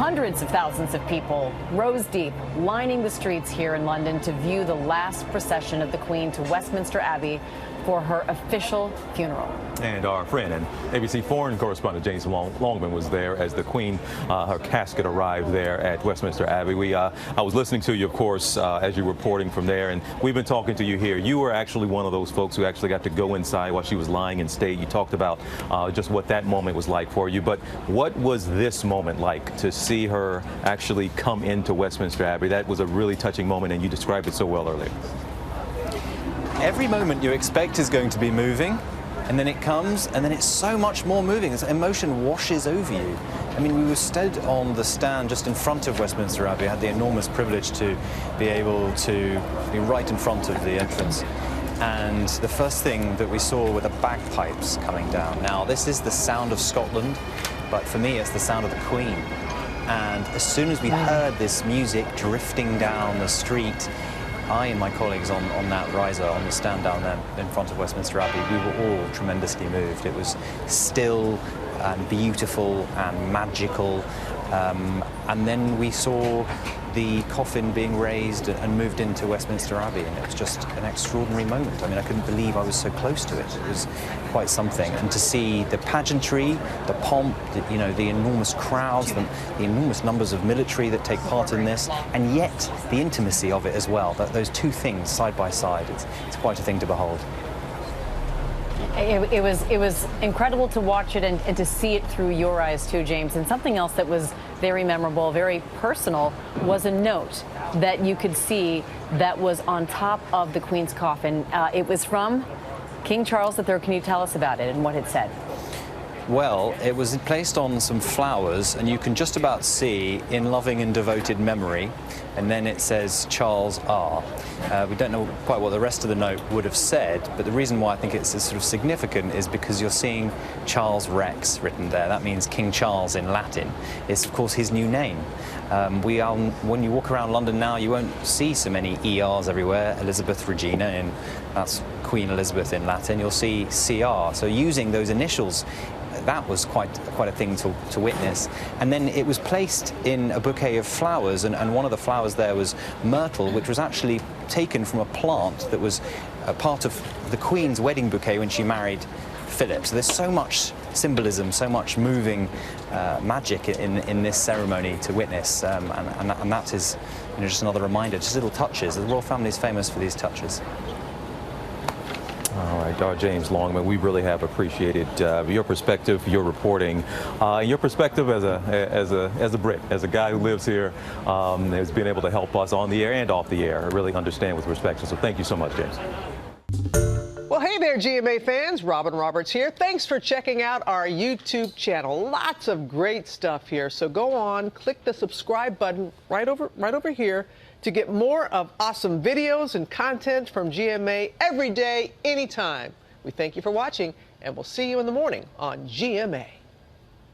Hundreds of thousands of people, rows deep, lining the streets here in London to view the last procession of the Queen to Westminster Abbey for her official funeral. And our friend and ABC foreign correspondent James Longman was there as the Queen, her casket arrived there at Westminster Abbey. I was listening to you, of course, as you were reporting from there, and we've been talking to you here. You were actually one of those folks who actually got to go inside while she was lying in state. You talked about just what that moment was like for you, but what was this moment like to see her actually come into Westminster Abbey? That was a really touching moment, and you described it so well earlier. Every moment you expect is going to be moving, and then it comes, and then it's so much more moving. Emotion washes over you. I mean, we were stood on the stand just in front of Westminster Abbey. I had the enormous privilege to be able to be right in front of the entrance. And the first thing that we saw were the bagpipes coming down. Now, this is the sound of Scotland, but for me, it's the sound of the Queen. And as soon as we heard this music drifting down the street, I and my colleagues on that riser, on the stand down there in front of Westminster Abbey, we were all tremendously moved. It was still and beautiful and magical. And then we saw the coffin being raised and moved into Westminster Abbey, and it was just an extraordinary moment. I mean, I couldn't believe I was so close to it. It was quite something. And to see the pageantry, the pomp, the enormous crowds, the enormous numbers of military that take part in this, and yet the intimacy of it as well. Those two things side by side, it's quite a thing to behold. It was incredible to watch it and to see it through your eyes too, James. And something else that was very memorable, very personal, was a note that you could see that was on top of the Queen's coffin. It was from King Charles III. Can you tell us about it and what it said? Well, it was placed on some flowers, and you can just about see "in loving and devoted memory," and then it says Charles R. We don't know quite what the rest of the note would have said, but the reason why I think it's sort of significant is because you're seeing Charles Rex written there. That means King Charles in Latin. It's, of course, his new name. When you walk around London now, you won't see so many ERs everywhere. Elizabeth Regina, and that's Queen Elizabeth in Latin. You'll see CR. So using those initials, that was quite a thing to witness. And then it was placed in a bouquet of flowers, and one of the flowers there was myrtle, which was actually taken from a plant that was a part of the Queen's wedding bouquet when she married Philip. So there's so much symbolism, so much moving magic in this ceremony to witness, and that is just another reminder, just little touches. The royal family is famous for these touches. All right, James Longman, we really have appreciated your perspective, your reporting, your perspective as a Brit, as a guy who lives here, has been able to help us on the air and off the air really understand with respect. So thank you so much, James. Well, hey there, GMA fans. Robin Roberts here. Thanks for checking out our YouTube channel. Lots of great stuff here. So go on, click the subscribe button right over here to get more of awesome videos and content from GMA every day, anytime. We thank you for watching, and we'll see you in the morning on GMA.